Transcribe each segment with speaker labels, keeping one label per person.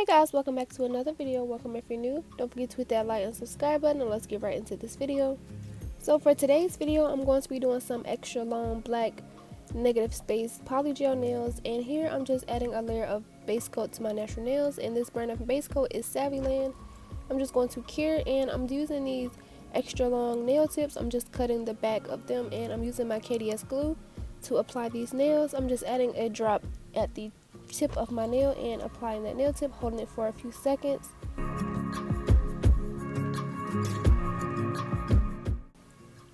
Speaker 1: Guys, welcome back to another video. Welcome if you're new. Don't forget to hit that like and subscribe button, and let's get right into this video. So for today's video, I'm going to be doing some extra long black negative space polygel nails, and here I'm just adding a layer of base coat to my natural nails, and this brand of base coat is Saviland. I'm just going to cure, and I'm using these extra long nail tips. I'm just cutting the back of them, and I'm using my KDS glue to apply these nails. I'm just adding a drop at the tip of my nail and applying that nail tip, holding it for a few seconds.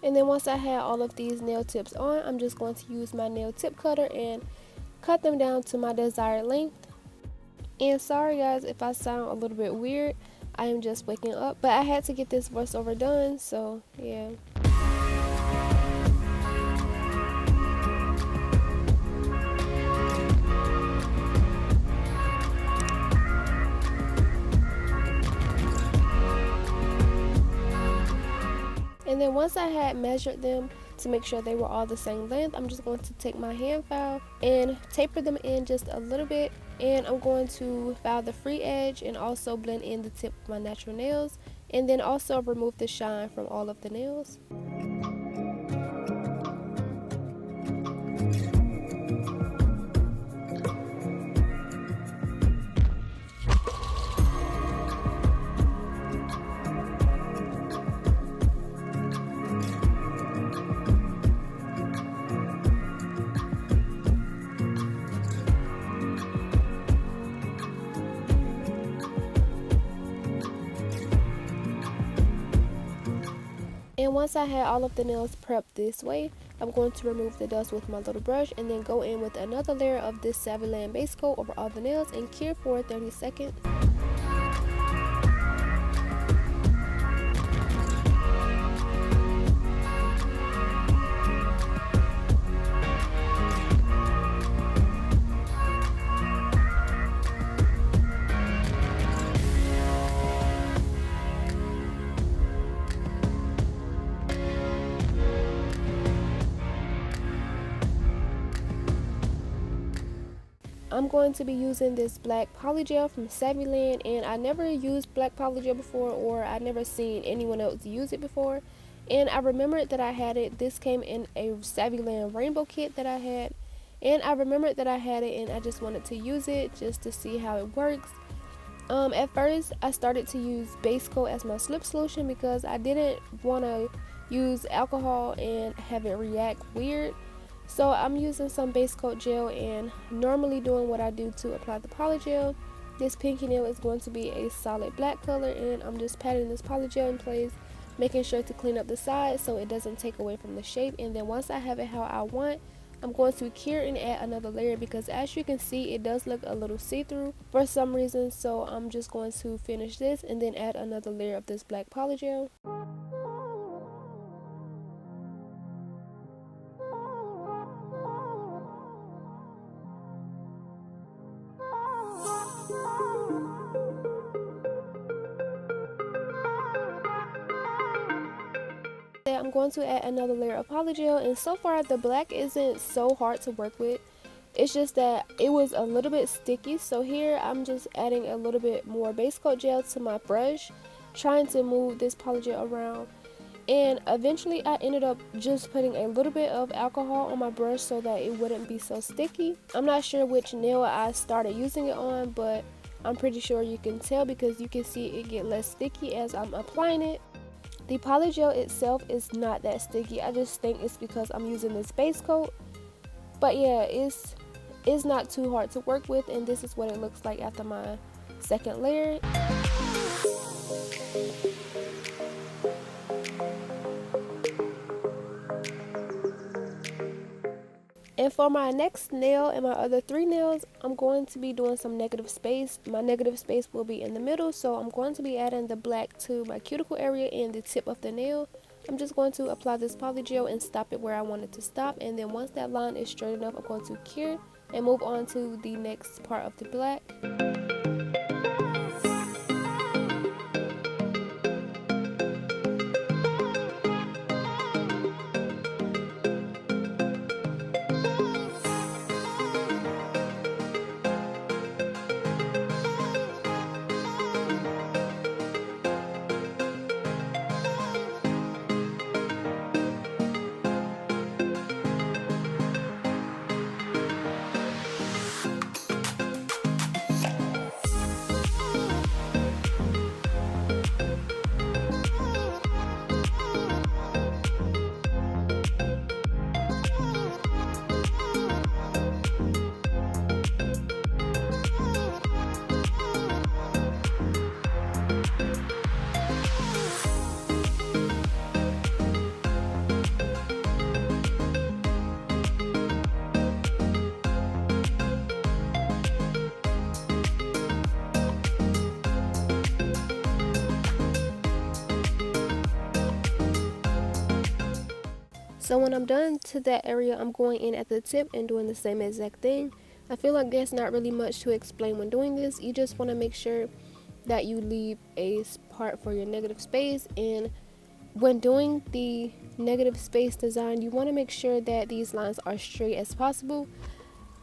Speaker 1: And then once I have all of these nail tips on, I'm just going to use my nail tip cutter and cut them down to my desired length. And sorry guys if I sound a little bit weird, I am just waking up, but I had to get this voiceover done, so yeah. And then once I had measured them to make sure they were all the same length, I'm just going to take my hand file and taper them in just a little bit. And I'm going to file the free edge and also blend in the tip of my natural nails. And then also remove the shine from all of the nails. And once I had all of the nails prepped this way, I'm going to remove the dust with my little brush and then go in with another layer of this Saviland base coat over all the nails and cure for 30 seconds. I'm going to be using this black polygel from Saviland, and I never used black polygel before, or I never seen anyone else use it before. And I remembered that I had it. This came in a Saviland rainbow kit that I had, and I remembered that I had it, and I just wanted to use it just to see how it works. At first I started to use base coat as my slip solution because I didn't want to use alcohol and have it react weird. So I'm using some base coat gel and normally doing what I do to apply the polygel. This pinky nail is going to be a solid black color, and I'm just patting this polygel in place, making sure to clean up the sides so it doesn't take away from the shape. And then once I have it how I want, I'm going to cure and add another layer because as you can see, it does look a little see-through for some reason. So I'm just going to finish this and then add another layer of this black polygel. I'm going to add another layer of polygel, and so far the black isn't so hard to work with. It's just that it was a little bit sticky, so here I'm just adding a little bit more base coat gel to my brush, trying to move this polygel around. And eventually I ended up just putting a little bit of alcohol on my brush so that it wouldn't be so sticky. I'm not sure which nail I started using it on, but I'm pretty sure you can tell because you can see it get less sticky as I'm applying it. The polygel itself is not that sticky. I just think it's because I'm using this base coat. But yeah, it's not too hard to work with, and this is what it looks like after my second layer. And for my next nail and my other three nails, I'm going to be doing some negative space. My negative space will be in the middle, so I'm going to be adding the black to my cuticle area and the tip of the nail. I'm just going to apply this polygel and stop it where I want it to stop, and then once that line is straight enough, I'm going to cure and move on to the next part of the black. So when I'm done to that area, I'm going in at the tip and doing the same exact thing. I feel like there's not really much to explain when doing this. You just want to make sure that you leave a part for your negative space, and when doing the negative space design, you want to make sure that these lines are straight as possible,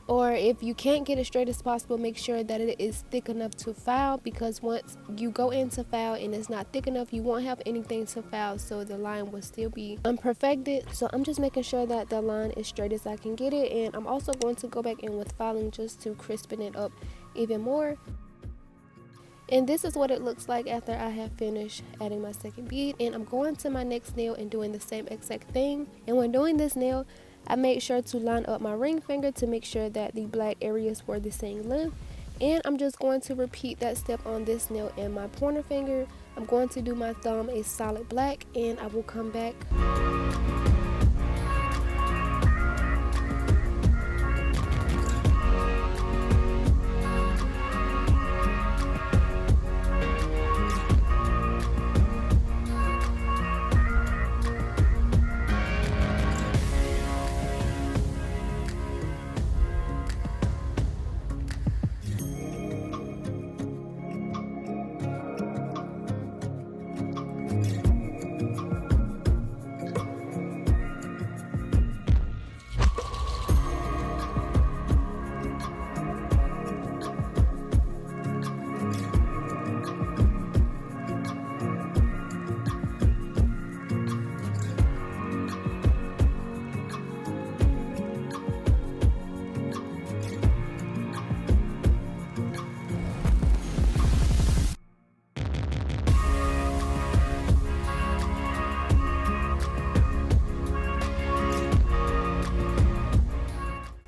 Speaker 1: or if you can't get it straight as possible, make sure that it is thick enough to file, because once you go into file and it's not thick enough, you won't have anything to file, so the line will still be unperfected. So I'm just making sure that the line is straight as I can get it, and I'm also going to go back in with filing just to crispen it up even more. And this is what it looks like after I have finished adding my second bead. And I'm going to my next nail and doing the same exact thing. And when doing this nail, I made sure to line up my ring finger to make sure that the black areas were the same length. And I'm just going to repeat that step on this nail and my pointer finger. I'm going to do my thumb a solid black, and I will come back.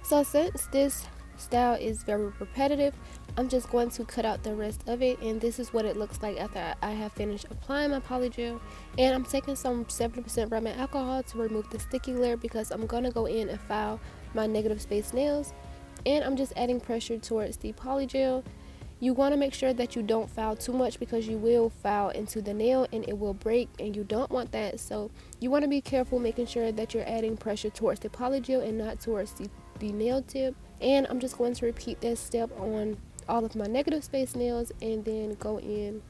Speaker 1: So since this style is very repetitive, I'm just going to cut out the rest of it, and this is what it looks like after I have finished applying my polygel. And I'm taking some 70% rubbing alcohol to remove the sticky layer, because I'm going to go in and file my negative space nails, and I'm just adding pressure towards the polygel. You want to make sure that you don't file too much, because you will file into the nail and it will break, and you don't want that. So you want to be careful making sure that you're adding pressure towards the polygel and not towards the nail tip. And I'm just going to repeat this step on all of my negative space nails and then go in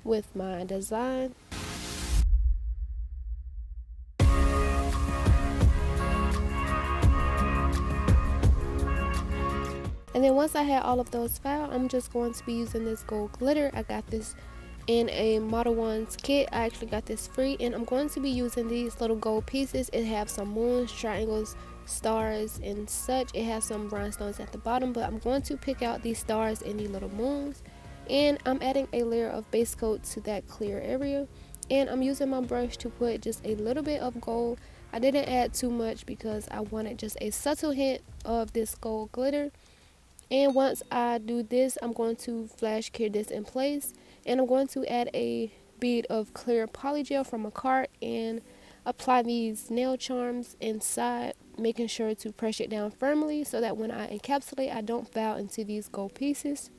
Speaker 1: with my design. And then once I had all of those filed, I'm just going to be using this gold glitter. I got this in a Model 1's kit. I actually got this free, and I'm going to be using these little gold pieces. It has some moons, triangles, stars, and such. It has some rhinestones at the bottom, but I'm going to pick out these stars and the little moons, and I'm adding a layer of base coat to that clear area. And I'm using my brush to put just a little bit of gold. I didn't add too much because I wanted just a subtle hint of this gold glitter. And once I do this, I'm going to flash cure this in place, and I'm going to add a bead of clear polygel from a cart and apply these nail charms inside, making sure to press it down firmly so that when I encapsulate, I don't foul into these gold pieces.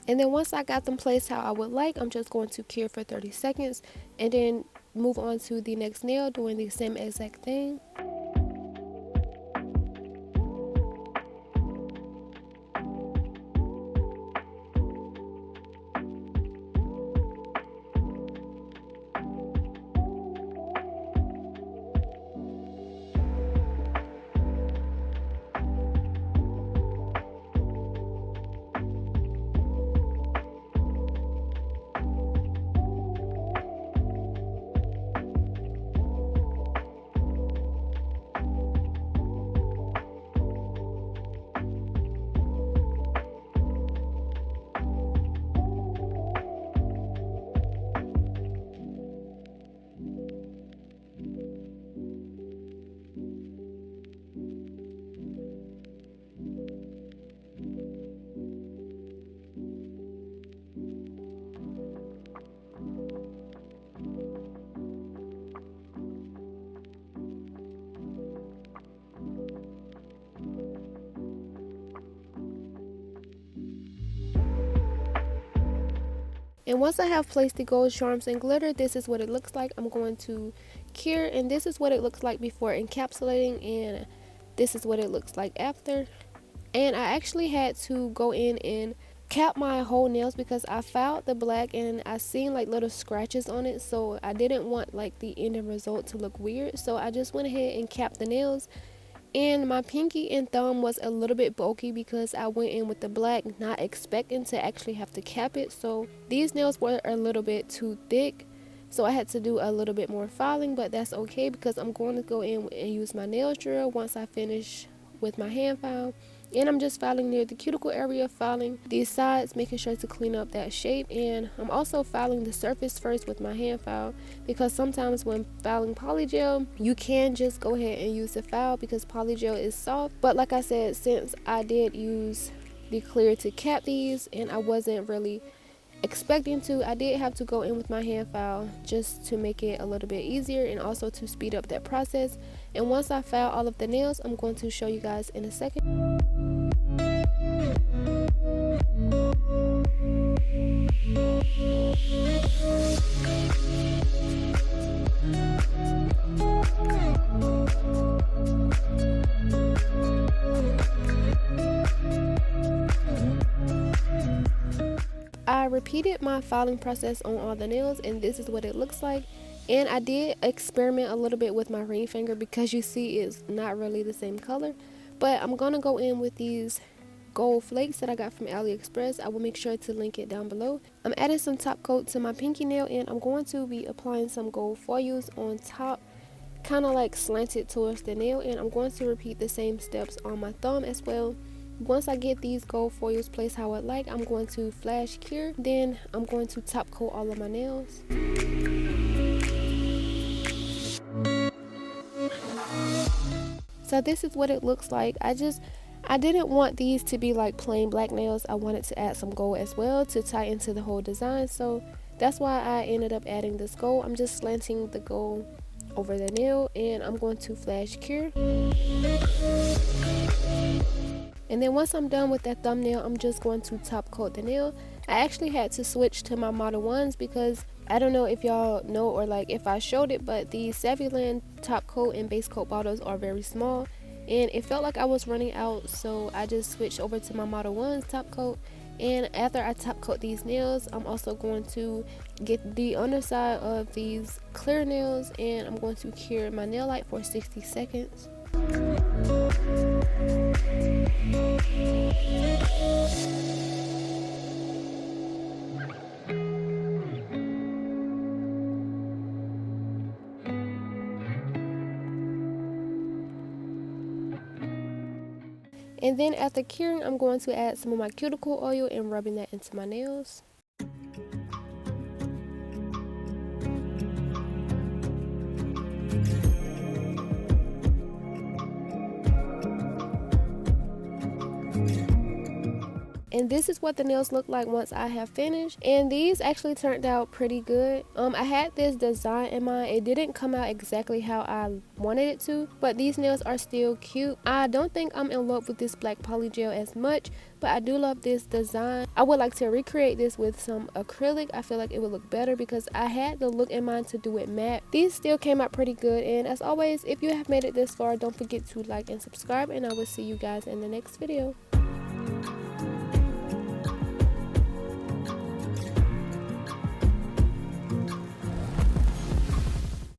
Speaker 1: And then once I got them placed how I would like, I'm just going to cure for 30 seconds and then move on to the next nail, doing the same exact thing. And once I have placed the gold charms and glitter, this is what it looks like. I'm going to cure, and this is what it looks like before encapsulating, and this is what it looks like after. And I actually had to go in and cap my whole nails because I found the black and I seen like little scratches on it, so I didn't want like the ending result to look weird, so I just went ahead and capped the nails. And my pinky and thumb was a little bit bulky because I went in with the black not expecting to actually have to cap it, so these nails were a little bit too thick, so I had to do a little bit more filing, but that's okay because I'm going to go in and use my nail drill once I finish with my hand file. And I'm just filing near the cuticle area, filing these sides, making sure to clean up that shape. And I'm also filing the surface first with my hand file because sometimes when filing polygel, you can just go ahead and use the file because polygel is soft. But like I said, since I did use the clear to cap these and I wasn't really expecting to, I did have to go in with my hand file just to make it a little bit easier and also to speed up that process. And once I file all of the nails, I'm going to show you guys in a second. I repeated my filing process on all the nails, and this is what it looks like. And I did experiment a little bit with my ring finger because you see it's not really the same color, but I'm gonna go in with these gold flakes that I got from AliExpress. I will make sure to link it down below. I'm adding some top coat to my pinky nail, and I'm going to be applying some gold foils on top, kind of like slanted towards the nail, and I'm going to repeat the same steps on my thumb as well. Once I get these gold foils placed how I like, I'm going to flash cure, then I'm going to top coat all of my nails. So this is what it looks like. I didn't want these to be like plain black nails. I wanted to add some gold as well to tie into the whole design, so that's why I ended up adding this gold. I'm just slanting the gold over the nail, and I'm going to flash cure. And then once I'm done with that thumbnail, I'm just going to top coat the nail. I actually had to switch to my Model 1s because I don't know if y'all know or like if I showed it, but the Saviland top coat and base coat bottles are very small, and it felt like I was running out, so I just switched over to my Model 1's top coat. And after I top coat these nails, I'm also going to get the underside of these clear nails, and I'm going to cure my nail light for 60 seconds. And then after curing, I'm going to add some of my cuticle oil and rubbing that into my nails. And this is what the nails look like once I have finished, and these actually turned out pretty good. I had this design in mind. It didn't come out exactly how I wanted it to, but these nails are still cute. I don't think I'm in love with this black polygel as much, but I do love this design. I would like to recreate this with some acrylic. I feel like it would look better because I had the look in mind to do it matte. These still came out pretty good, and as always, if you have made it this far, don't forget to like and subscribe, and I will see you guys in the next video.